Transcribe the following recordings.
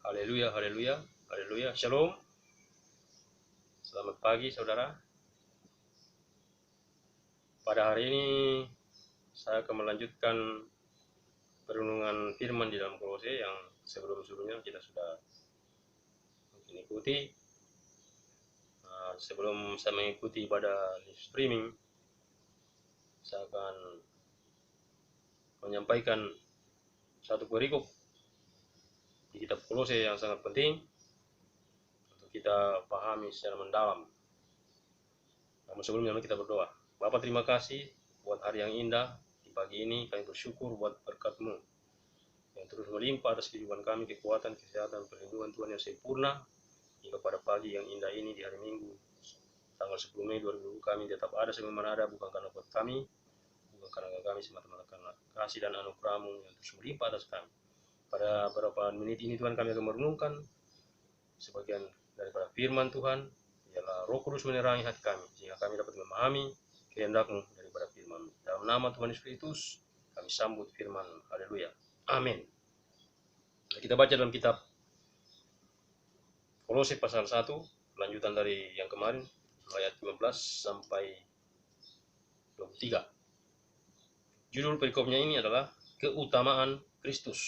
Haleluya, haleluya, haleluya. Shalom. Selamat pagi saudara. Pada hari ini saya akan melanjutkan perenungan firman di dalam Kolose yang sebelum-sebelumnya kita sudah mungkin ikuti. Sebelum saya mengikuti pada live streaming, saya akan menyampaikan satu perikop di kitab Kolose yang sangat penting untuk kita pahami secara mendalam. Namun sebelumnya kita berdoa. Bapa, terima kasih buat hari yang indah. Di pagi ini kami bersyukur buat berkat-Mu yang terus melimpah atas kehidupan kami, kekuatan, kesehatan, perlindungan Tuhan yang sempurna hingga pada pagi yang indah ini di hari Minggu tanggal 10 Mei 2020 kami tetap ada sebagaimana ada, bukan karena buat kami, bukan karena kami, semata-mata karena kasih dan anugerah-Mu yang terus melimpah atas kami. Pada beberapa menit ini Tuhan, kami akan merenungkan sebagian daripada firman Tuhan, ialah Roh Kudus menerangi hati kami sehingga kami dapat memahami kehendak-Mu daripada firman-Mu. Dalam nama Tuhan Yesus Kristus kami sambut firman. Haleluya, amin. Kita baca dalam kitab Kolose pasal 1, lanjutan dari yang kemarin, ayat 15 sampai 23. Judul perikopnya ini adalah keutamaan Kristus.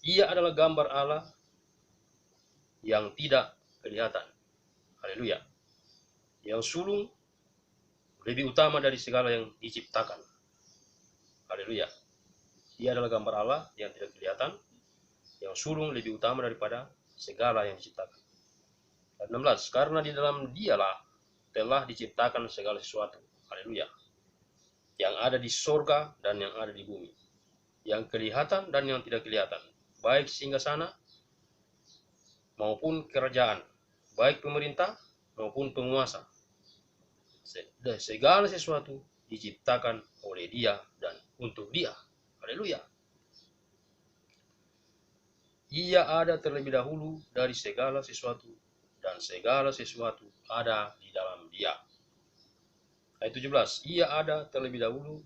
Ia adalah gambar Allah yang tidak kelihatan. Haleluya. Yang sulung lebih utama dari segala yang diciptakan. Haleluya. Ia adalah gambar Allah yang tidak kelihatan, yang sulung lebih utama daripada segala yang diciptakan. Ayat 16. Karena di dalam Dialah telah diciptakan segala sesuatu. Haleluya. Yang ada di sorga dan yang ada di bumi, yang kelihatan dan yang tidak kelihatan, baik singgasana maupun kerajaan, baik pemerintah maupun penguasa. Segala sesuatu diciptakan oleh Dia dan untuk Dia. Haleluya. Ia ada terlebih dahulu dari segala sesuatu, dan segala sesuatu ada di dalam Dia. Ayat 17. Ia ada terlebih dahulu,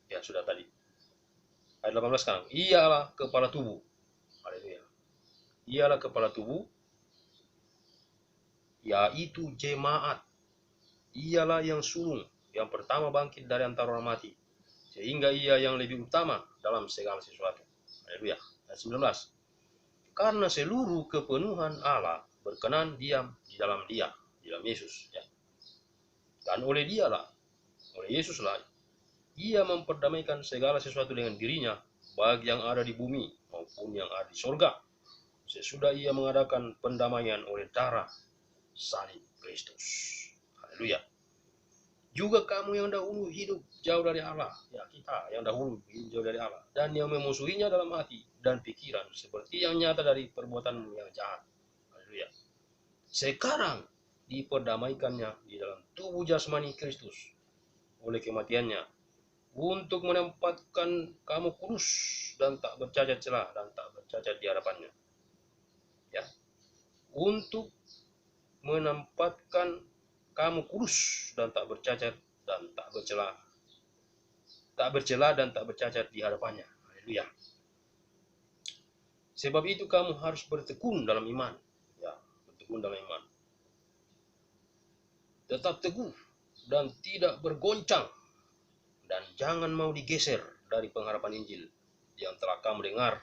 ya sudah tadi. Ayat 18 sekarang. Ialah kepala tubuh. Haleluya. Ialah kepala tubuh, yaitu jemaat. Ialah yang sulung, yang pertama bangkit dari antara orang mati, sehingga ia yang lebih utama dalam segala sesuatu. Haleluya. Ayat 19. Karena seluruh kepenuhan Allah berkenan diam di dalam Dia, di dalam Yesus, ya. Dan oleh Dialah, oleh Yesuslah, Ia memperdamaikan segala sesuatu dengan dirinya, baik yang ada di bumi maupun yang ada di sorga, sesudah Ia mengadakan pendamaian oleh darah salib Kristus. Haleluya. Juga kamu yang dahulu hidup jauh dari Allah, ya kita yang dahulu hidup jauh dari Allah, dan yang memusuhinya dalam hati dan pikiran, seperti yang nyata dari perbuatanmu yang jahat. Haleluya. Sekarang diperdamaikannya di dalam tubuh jasmani Kristus oleh kematiannya, untuk menempatkan kamu kudus dan tak bercacat celah dan tak bercacat di hadapannya. Ya. Untuk menempatkan kamu kudus dan tak bercacat dan tak bercela dan tak bercacat di hadapannya. Haleluya. Sebab itu kamu harus bertekun dalam iman. Ya, bertekun dalam iman. Tetap teguh dan tidak bergoncang, dan jangan mau digeser dari pengharapan Injil yang telah kamu dengar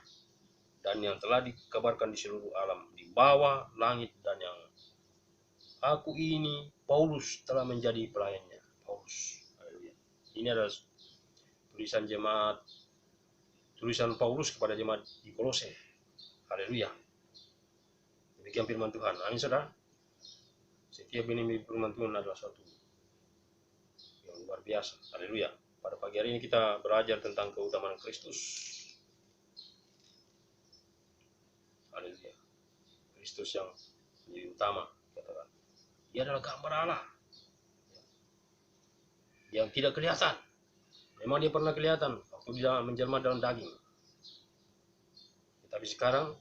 dan yang telah dikabarkan di seluruh alam di bawah langit, dan yang aku ini Paulus telah menjadi pelayannya. Paulus. Haleluya. Ini adalah tulisan Paulus kepada jemaat di Kolose. Haleluya. Demikian firman Tuhan. Amin saudara. Setiap ini firman Tuhan adalah suatu yang luar biasa. Haleluya. Pada pagi hari ini kita belajar tentang keutamaan Kristus. Haleluya. Kristus yang menjadi utama. Katakan. Dia adalah gambar Allah yang tidak kelihatan. Memang dia pernah kelihatan waktu dia menjelma dalam daging. Tapi sekarang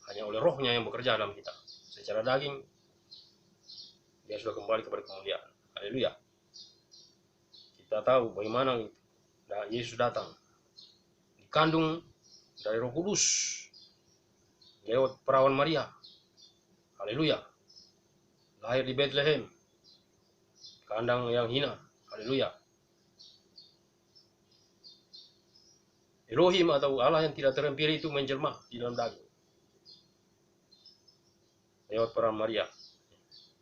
hanya oleh rohnya yang bekerja dalam kita. Secara daging dia sudah kembali kepada kemuliaan. Haleluya. Kita tahu bagaimana Yesus datang, dikandung dari Roh Kudus, lewat perawan Maria. Haleluya. Lahir di Bethlehem, kandang yang hina. Haleluya. Elohim atau Allah yang tidak terempiri itu menjelma di dalam daging lewat perawan Maria.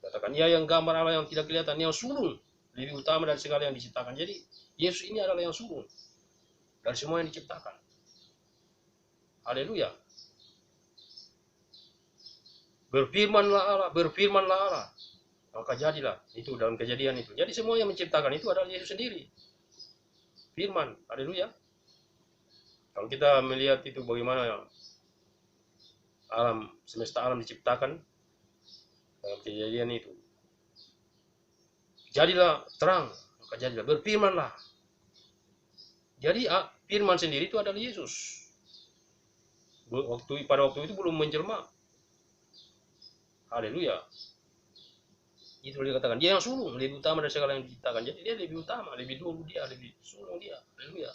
Katakan, ia yang gambar Allah yang tidak kelihatan, yang sulung, lebih utama dari segala yang diciptakan. Jadi Yesus ini adalah yang sulung dari semua yang diciptakan. Haleluya. Berfirmanlah Allah, maka jadilah. Itu dalam Kejadian itu. Jadi semua yang menciptakan itu adalah Yesus sendiri. Firman. Haleluya. Kalau kita melihat itu bagaimana alam, semesta alam diciptakan dalam Kejadian itu. Jadilah terang, maka jadilah. Berfirmanlah. Jadi firman sendiri itu adalah Yesus. Pada waktu itu belum menjelma. Haleluya. Itu dikatakan dia yang sulung, lebih utama dari segala yang diciptakan. Jadi dia lebih utama, lebih dulu dia, lebih sulung dia. Haleluya.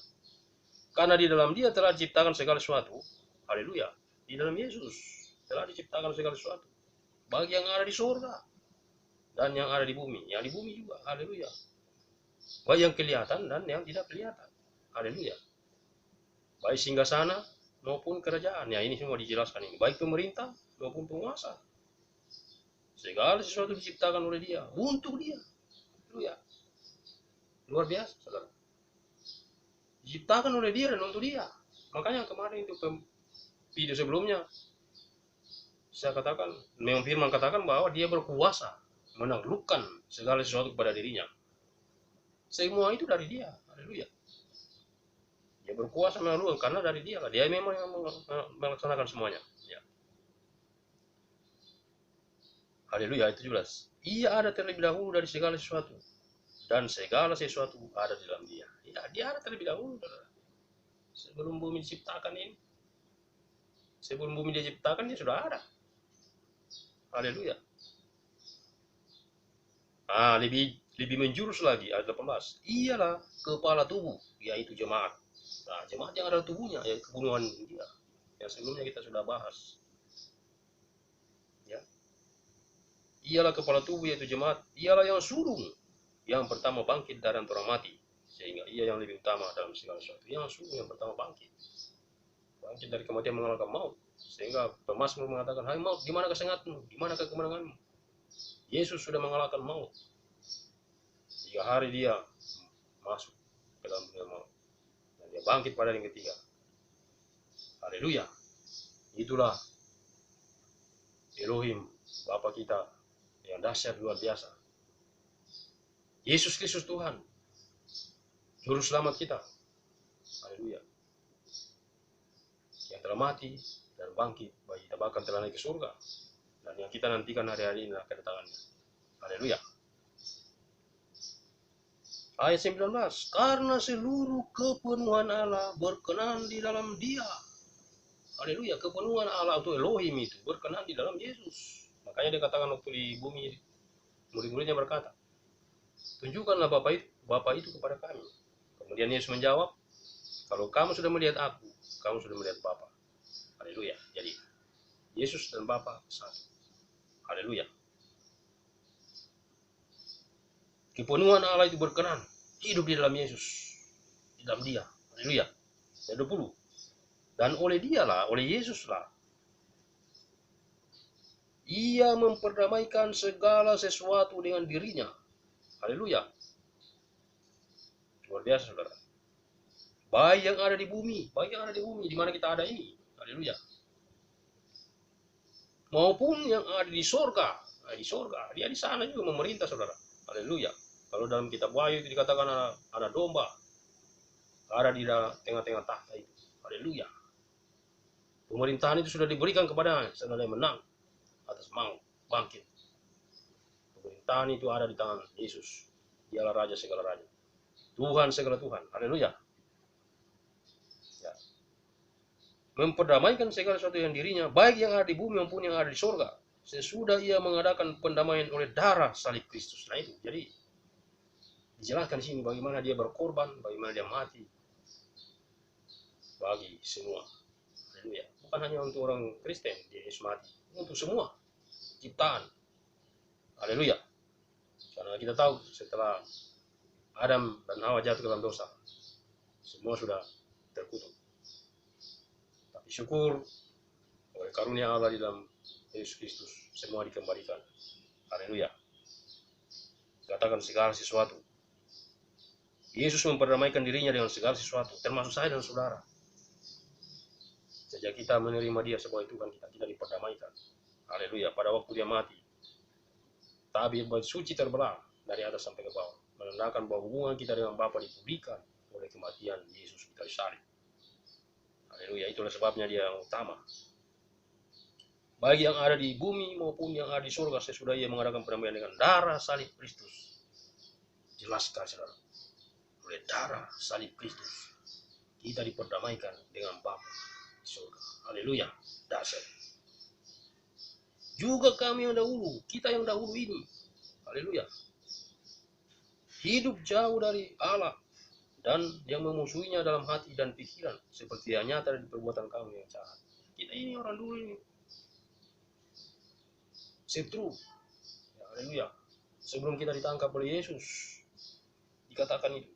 Karena di dalam dia telah diciptakan segala sesuatu. Haleluya. Di dalam Yesus telah diciptakan segala sesuatu. Bagi yang ada di surga dan yang ada di bumi. Yang di bumi juga. Haleluya. Baik yang kelihatan dan yang tidak kelihatan. Haleluya. Baik singgasana maupun kerajaan. Ya, ini semua dijelaskan ini. Baik pemerintah maupun penguasa. Segala sesuatu diciptakan oleh dia, untuk dia. Haleluya. Luar biasa, saudara. Diciptakan oleh dia dan untuk dia. Makanya kemarin itu video sebelumnya saya katakan, memang firman katakan bahwa dia berkuasa menaklukkan segala sesuatu kepada dirinya. Semua itu dari dia. Haleluya. Dia berkuasa menaklukkan karena dari dia lah. Dia memang yang melaksanakan semuanya. Ya. Haleluya, itu jelas. Ia ada terlebih dahulu dari segala sesuatu. Dan segala sesuatu ada di dalam dia. Ya, dia ada terlebih dahulu. Sebelum bumi diciptakan ini. Sebelum bumi diciptakan dia sudah ada. Haleluya. Lebih menjurus lagi ayat 18. Ialah kepala tubuh, yaitu jemaat. Nah, jemaat yang ada tubuhnya, yaitu kebunuhan dia. Yang sebelumnya kita sudah bahas. Ya. Ialah kepala tubuh, yaitu jemaat. Ialah yang sulung, yang pertama bangkit dari antara mati. Sehingga ia yang lebih utama dalam segala sesuatu. Yang sulung yang pertama bangkit. Bangkit dari kematian mengalahkan maut. Sehingga pemazmur mengatakan, hai maut, di mana kesengatmu? Di mana kemenanganmu? Yesus sudah mengalahkan maut. 3 hari dia masuk ke dalam dunia maut. Dan dia bangkit pada yang ketiga. Haleluya. Itulah Elohim, Bapa kita yang dahsyat luar biasa. Yesus Kristus Tuhan, Juru Selamat kita. Haleluya. Yang telah mati dan bangkit, bagi kita bahkan telah naik ke surga. Dan yang kita nantikan hari-hari ini adalah kedatangannya. Haleluya. Ayat 19. Karena seluruh kepenuhan Allah berkenan di dalam dia. Haleluya. Kepenuhan Allah atau Elohim itu berkenan di dalam Yesus. Makanya dia katakan waktu di bumi, murid-muridnya berkata, tunjukkanlah Bapa itu kepada kami. Kemudian Yesus menjawab, kalau kamu sudah melihat aku, kamu sudah melihat Bapa. Haleluya. Jadi Yesus dan Bapa satu. Haleluya. Kepenuhan Allah itu berkenan hidup di dalam Yesus, di dalam dia. Haleluya. Ayat 20. Dan oleh dialah, oleh Yesuslah, ia memperdamaikan segala sesuatu dengan dirinya. Haleluya. Luar biasa, saudara. Baik yang ada di bumi, di mana kita ada ini. Haleluya. Maupun yang ada di sorga. Nah, di sorga, dia di sana juga memerintah, saudara. Haleluya. Kalau dalam kitab Wahyu itu dikatakan ada domba, ada di tengah-tengah tahta itu. Haleluya. Pemerintahan itu sudah diberikan kepada segala yang menang atas maut, bangkit. Pemerintahan itu ada di tangan Yesus. Dialah Raja segala raja, Tuhan segala Tuhan. Haleluya. Ya. Memperdamaikan segala sesuatu yang dirinya, baik yang ada di bumi maupun yang ada di surga. Sesudah ia mengadakan pendamaian oleh darah salib Kristus. Nah itu, jadi dijelaskan di sini bagaimana dia berkorban, bagaimana dia mati bagi semua. Haleluya. bukan hanya untuk orang Kristen, Yesus mati untuk semua ciptaan. Haleluya. Karena kita tahu setelah Adam dan Hawa jatuh dalam dosa, semua sudah terkutuk. Tapi syukur oleh karunia Allah di dalam Yesus Kristus, semua dikembalikan. Haleluya. Katakan segala sesuatu. Yesus memperdamaikan dirinya dengan segala sesuatu, termasuk saya dan saudara. Sejak kita menerima dia sebagai Tuhan kita diperdamaikan. Haleluya. Pada waktu dia mati, tabir bait suci terbelah dari atas sampai ke bawah, menandakan bahwa hubungan kita dengan Bapa dipulihkan oleh kematian Yesus di kayu salib. Haleluya. Itulah sebabnya dia yang utama. Bagi yang ada di bumi maupun yang ada di surga, sesudah ia mengadakan perdamaian dengan darah salib Kristus. Jelaskan saudara, oleh darah salib Kristus kita diperdamaikan dengan Bapa di surga. Haleluya. Dasar. Juga kami yang dahulu, kita yang dahulu ini, haleluya, hidup jauh dari Allah dan yang memusuhinya dalam hati dan pikiran, seperti yang nyata dari perbuatan kami yang jahat. Kita ini orang dulu ini setru, ya, haleluya. Sebelum kita ditangkap oleh Yesus, dikatakan itu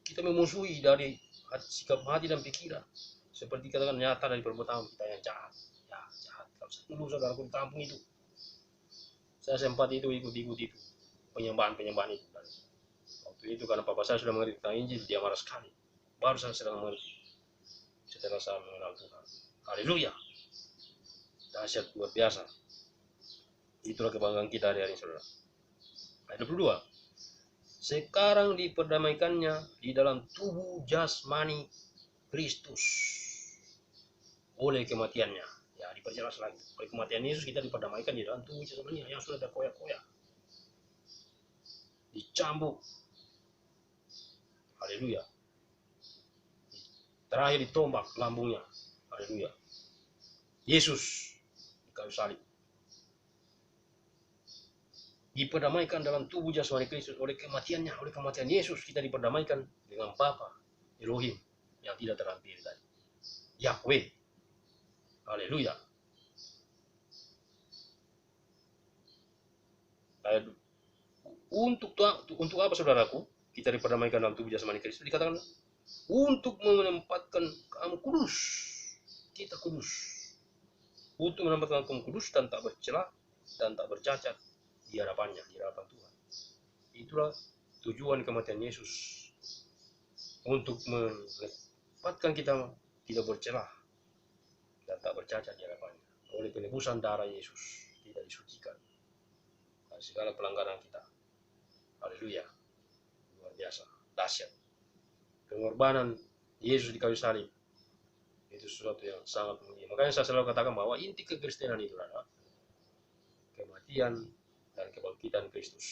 kita memusuhi dari sikap hati dan pikiran, seperti katakan nyata dari perbuatan kita yang jahat. Ya, jahat. Dulu saudaraku di kampung itu, saya sempat itu ikut itu penyembahan itu. Dan waktu itu karena papa saya sudah mengerti tentang Injil, dia marah sekali. Baru saya sedang mengerti setelah saya mengenal Tuhan. Haleluya. Dahsyat luar biasa. Itulah kebanggaan kita hari-hari saudara. Ayat 22. Sekarang diperdamaikannya di dalam tubuh jasmani Kristus oleh kematiannya. Ya, diperjelas lagi. Oleh kematian Yesus kita diperdamaikan di dalam tubuh jasmani yang sudah terkoyak-koyak, dicambuk. Haleluya. Terakhir ditombak lambungnya. Haleluya. Yesus di kayu salib diperdamaikan dalam tubuh jasmani Kristus oleh kematiannya. Oleh kematian Yesus kita diperdamaikan dengan Bapa Elohim yang tidak terampil tadi, Yahweh. Haleluya. Untuk apa saudaraku kita diperdamaikan dalam tubuh jasmani Kristus? Dikatakan untuk menempatkan kamu kudus. Kita kudus. Untuk menempatkan kamu kudus dan tak bercela dan tak bercacat di hadapannya, di hadapan Tuhan. Itulah tujuan kematian Yesus, untuk menempatkan kita tidak bercela dan tak bercacat di hadapannya. Oleh penebusan darah Yesus kita disucikan dari segala pelanggaran kita. Haleluya. Luar biasa, dahsyat. Pengorbanan Yesus di kayu salib itu sesuatu yang sangat mulia. Makanya saya selalu katakan bahwa inti kekristenan itu adalah kematian dan kebangkitan Kristus.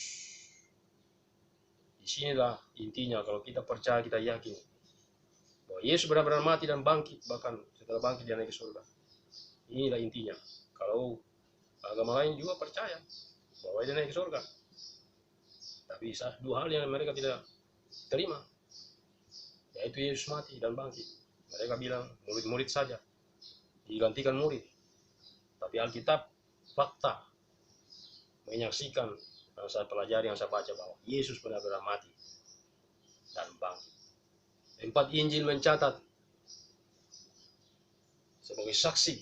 Disinilah intinya. Kalau kita percaya, kita yakin bahwa Yesus benar-benar mati dan bangkit, bahkan setelah bangkit dia naik ke surga. Inilah intinya. Kalau agama lain juga percaya bahwa dia naik ke surga, tapi dua hal yang mereka tidak terima, yaitu Yesus mati dan bangkit. Mereka bilang murid-murid saja, digantikan murid. Tapi Alkitab fakta menyaksikan yang saya pelajari, yang saya baca, bahwa Yesus benar-benar mati dan bangkit. 4 Injil mencatat sebagai saksi.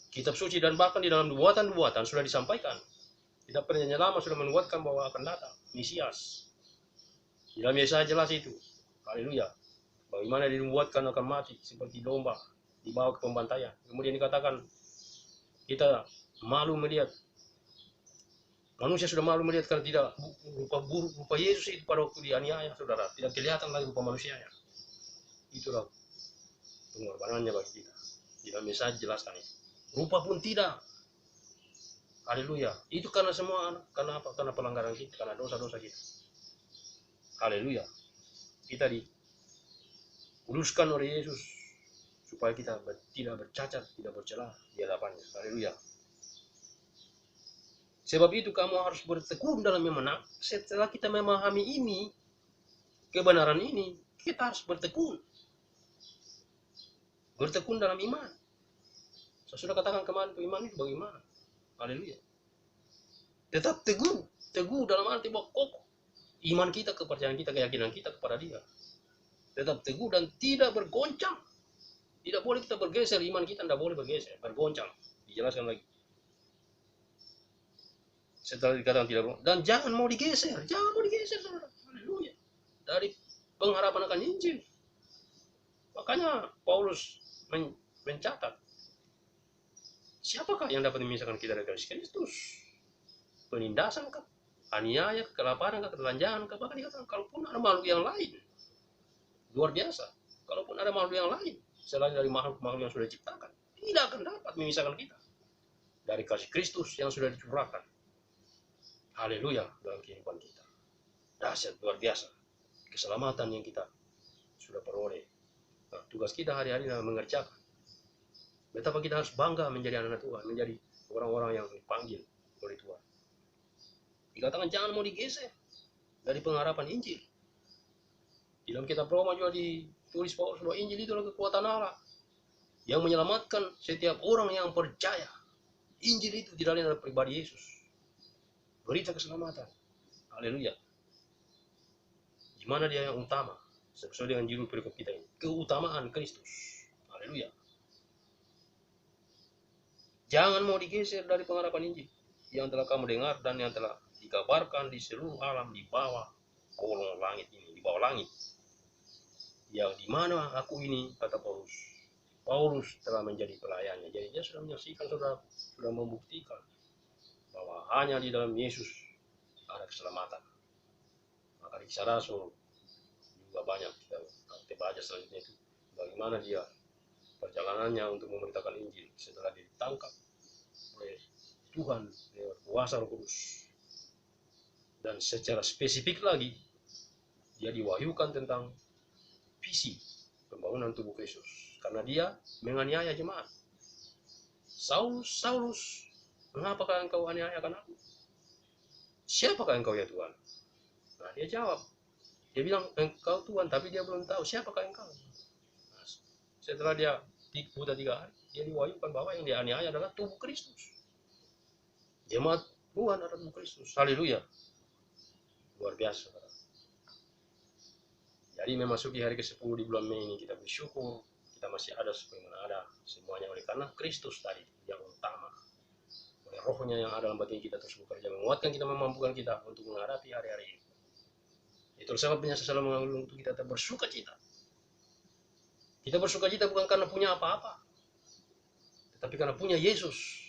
Kitab suci dan bahkan di dalam nubuatan sudah disampaikan. Tidak Perjanjian Lama sudah menubuatkan bahwa akan datang Mesias. Di dalam Yesaya jelas itu. Haleluya. Bagaimana dinubuatkan akan mati seperti domba dibawa ke pembantaian. Kemudian dikatakan kita malu melihat. Manusia sudah malu melihat karena tidak rupa Yesus itu pada waktu dianiaya, saudara. Tidak kelihatan lagi rupa manusianya. Itulah pengorbanannya bagi kita. Di dalam Yesaya jelaskan itu. Rupa pun tidak. Haleluya. Itu karena semua, karena apa? Karena pelanggaran kita, karena dosa-dosa kita. Haleluya. Kita dikuduskan oleh Yesus supaya kita tidak bercacat, tidak bercela di hadapannya. Haleluya. Sebab itu kamu harus bertekun dalam memenang. Setelah kita memahami ini, kebenaran ini, kita harus bertekun. Bertekun dalam iman. Saya sudah katakan kemarin, iman itu bagaimana? Haleluya. Tetap teguh dalam arti bahwa kokoh. Iman kita, kepercayaan kita, keyakinan kita kepada Dia. Tetap teguh dan tidak bergoncang. Tidak boleh kita bergeser, iman kita tidak boleh bergeser, bergoncang. Dijelaskan lagi. Setelah dikatakan tidak bergoncang. Dan jangan mau digeser, saudara. Haleluya. Dari pengharapan akan Injil. Makanya Paulus mencatat, siapakah yang dapat memisahkan kita dari kasih Kristus? Penindasan kah? Aniaya, kelaparan, ketelanjangan, bahkan dikatakan kalaupun ada makhluk yang lain, luar biasa, kalaupun ada makhluk yang lain selain dari makhluk-makhluk yang sudah diciptakan, tidak akan dapat memisahkan kita dari kasih Kristus yang sudah dicurahkan. Haleluya dalam kehidupan kita. Dahsyat, luar biasa keselamatan yang kita sudah peroleh. Nah, tugas kita hari-hari adalah mengerjakan. Betapa kita harus bangga menjadi anak Tuhan, menjadi orang-orang yang dipanggil oleh Tuhan. Dikatakan jangan mau digeser dari pengharapan Injil. Di dalam kitab Roma juga ditulis Paulus bahwa Injil itu adalah kekuatan Allah yang menyelamatkan setiap orang yang percaya. Injil itu tidak lain adalah pribadi Yesus. Berita keselamatan. Haleluya. Di mana Dia yang utama? Sesuai dengan judul perikop kita ini. Keutamaan Kristus. Haleluya. Jangan mau digeser dari pengharapan Injil yang telah kamu dengar dan yang telah dikabarkan di seluruh alam di bawah kolong langit ini, di bawah langit. Yang dimana aku ini, kata Paulus telah menjadi pelayannya. Jadi dia sudah menyaksikan, sudah membuktikan bahwa hanya di dalam Yesus ada keselamatan. Maka di Kisah Rasul juga banyak kita baca selanjutnya itu bagaimana dia perjalanannya untuk memberitakan Injil setelah ditangkap oleh Tuhan lewat kuasa Roh Kudus. Dan secara spesifik lagi dia diwahyukan tentang visi pembangunan tubuh Kristus, karena dia menganiaya jemaat. Saulus, mengapakah engkau aniayakan aku? Siapakah engkau ya Tuhan? Nah, dia jawab, dia bilang engkau Tuhan, tapi dia belum tahu siapakah engkau. Nah, setelah dia buta 3 hari, dia diwahyukan bahwa yang dianiaya adalah tubuh Kristus. Jemaat Tuhan adalah tubuh Kristus. Haleluya. Luar biasa. Jadi memasuki hari ke-10 di bulan Mei ini kita bersyukur kita masih ada sebagaimana ada semuanya oleh karena Kristus tadi yang utama. Oleh Rohnya yang ada dalam batin kita terus bekerja menguatkan kita, memampukan kita untuk menghadapi hari-hari ini. Itu sebabnya saya selalu mengambil untuk kita bersuka cita. Kita bersuka cita bukan karena punya apa-apa, tetapi karena punya Yesus.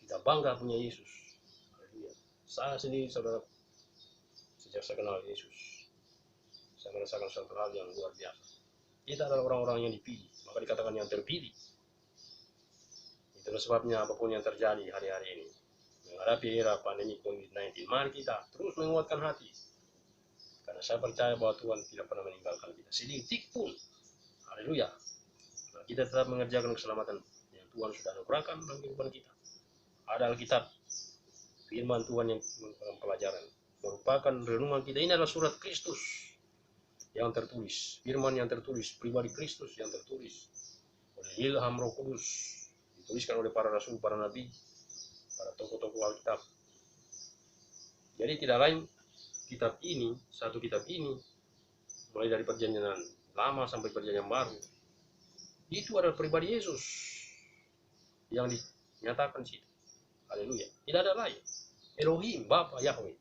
Kita bangga punya Yesus. Haleluya. Saya sendiri, saudara, sejak saya kenal Yesus, saya merasakan suatu hal yang luar biasa. Kita adalah orang-orang yang dipilih, maka dikatakan yang terpilih. Itulah sebabnya apapun yang terjadi hari-hari ini, menghadapi era pandemi COVID-19, mari kita terus menguatkan hati. Karena saya percaya bahwa Tuhan tidak pernah meninggalkan kita sedetik pun. Haleluya. Nah, kita tetap mengerjakan keselamatan yang Tuhan sudah anugerahkan dalam kehidupan kita. Ada Alkitab, firman Tuhan yang pelajaran, merupakan renungan kita. Ini adalah surat Kristus yang tertulis, firman yang tertulis, pribadi Kristus yang tertulis oleh ilham Roh Kudus, dituliskan oleh para rasul, para nabi, para tokoh-tokoh Alkitab. Jadi tidak lain satu kitab ini, mulai dari perjanjian lama sampai perjanjian baru, itu adalah pribadi Yesus yang dinyatakan situ. Haleluya. Tidak ada lain. Elohim, Bapa, Yahweh,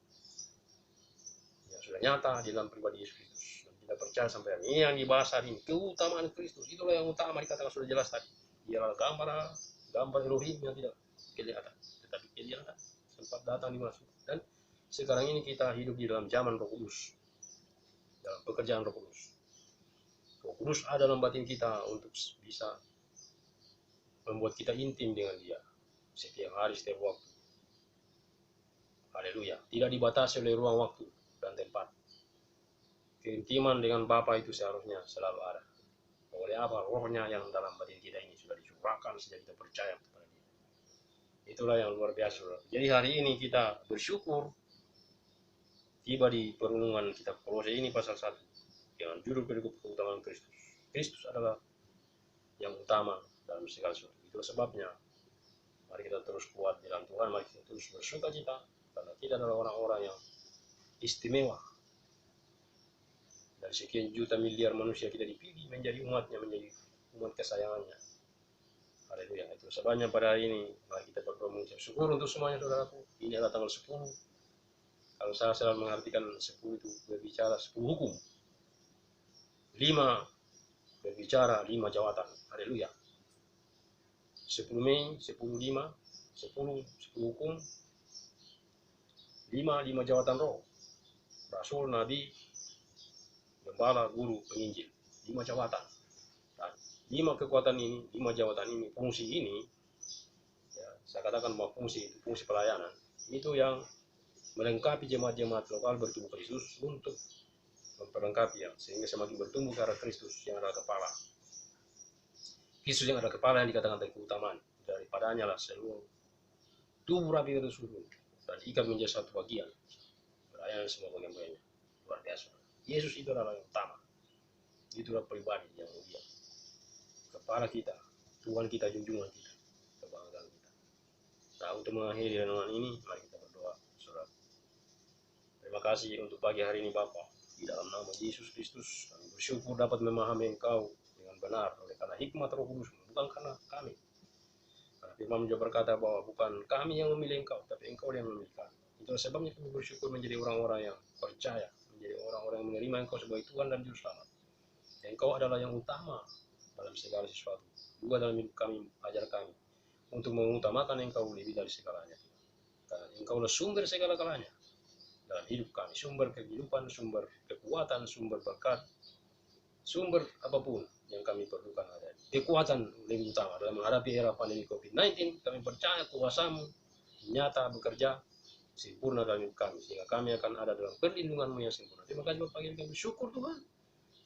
yang sudah nyata di dalam pribadi Yesus Kristus. Kita percaya sampai ini yang dibahas hari ini, keutamaan Kristus. Itulah yang utama, dikatakan sudah jelas tadi. Dia adalah gambar Elohim yang tidak kelihatan, tetapi kelihatan sempat datang di masa. Dan sekarang ini kita hidup di dalam zaman Roh Kudus, dalam pekerjaan Roh Kudus. Roh Kudus ada dalam batin kita untuk bisa membuat kita intim dengan Dia setiap hari, setiap waktu. Haleluya. Tidak dibatasi oleh ruang, waktu, dan tempat. Keintiman dengan Bapa itu seharusnya selalu ada. Oleh apa? Rohnya yang dalam batin kita ini sudah dicurahkan sejak kita percaya kepada Dia. Itulah yang luar biasa. Jadi hari ini kita bersyukur tiba di perenungan kitab Kolose ini pasal 1 dengan judul perikop keutamaan Kristus. Kristus adalah yang utama dalam segala sesuatu. Itulah sebabnya, mari kita terus kuat di dalam Tuhan, mari kita terus bersuka cita, karena kita adalah orang-orang yang istimewa. Dari sekian juta miliar manusia kita dipilih menjadi umatnya, menjadi umat kesayangannya. Haleluya. Itu sebabnya pada hari ini, mari kita berdoa mengucap syukur untuk semuanya saudaraku. Ini adalah tanggal 10. Kalau saya selalu mengartikan 10 itu berbicara 10 hukum. 5 berbicara 5 jawatan. Haleluya. 10 Mei, 10/5, 10 hukum, 5 jawatan roh. Rasul, nabi, gembala, guru, penginjil. 5 jawatan. Dan 5 kekuatan ini, 5 jawatan ini, fungsi ini, ya, saya katakan bahwa fungsi itu, fungsi pelayanan, itu yang melengkapi jemaat-jemaat lokal bertubuh Kristus untuk memperlengkapi ya, sehingga semakin bertumbuh ke arah Kristus yang adalah kepala. Kristus yang ada kepala yang dikatakan tadi keutamaan. Daripadanya lah seluruh tubuh rapi tersusun dan ikat menjadi satu bagian, berlayar semua bagian-bagiannya. Luar biasa. Yesus itu adalah yang utama. Itulah pribadi yang mulia. Kepala kita, Tuhan kita, junjungan kita, kebanggaan kita. Nah, untuk mengakhiri renungan ini, mari kita berdoa, saudara. Terima kasih untuk pagi hari ini Bapa. Di dalam nama Yesus Kristus, kami bersyukur dapat memahami Engkau dengan benar oleh karena hikmat Roh Kudus, bukan karena kami. Karena Firman juga berkata bahwa bukan kami yang memilih Engkau, tapi Engkau yang memilih kami. Itulah sebabnya kami bersyukur menjadi orang-orang yang percaya, menjadi orang-orang yang menerima Engkau sebagai Tuhan dan Juru Selamat. Engkau adalah yang utama dalam segala sesuatu. Juga dalam hidup kami, ajar kami untuk mengutamakan Engkau lebih dari segalanya. Karena Engkau adalah sumber segala-galanya dalam hidup kami, sumber kehidupan, sumber kekuatan, sumber berkat, sumber apapun yang kami perlukan ada. Kekuatan lebih utama dalam menghadapi era pandemi COVID-19, kami percaya kuasa-Mu nyata bekerja sempurna dalam hidup kami, sehingga kami akan ada dalam perlindungan-Mu yang sempurna. Terima kasih Bapak, kami bersyukur Tuhan.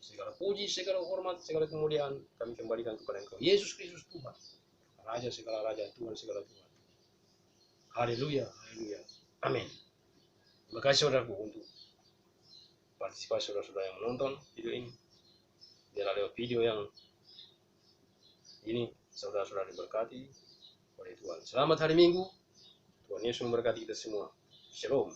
Segala puji, segala hormat, segala kemuliaan kami kembalikan kepada Engkau, Yesus Kristus Tuhan, Raja segala raja, Tuhan segala Tuhan. Haleluya, haleluya, amin. Terima kasih saudaraku untuk partisipasi saudara-saudara yang menonton video ini. Biarlah lewat video yang ini saudara-saudara diberkati oleh Tuhan. Selamat hari Minggu. Tuhan Yesus memberkati kita semua. Shalom.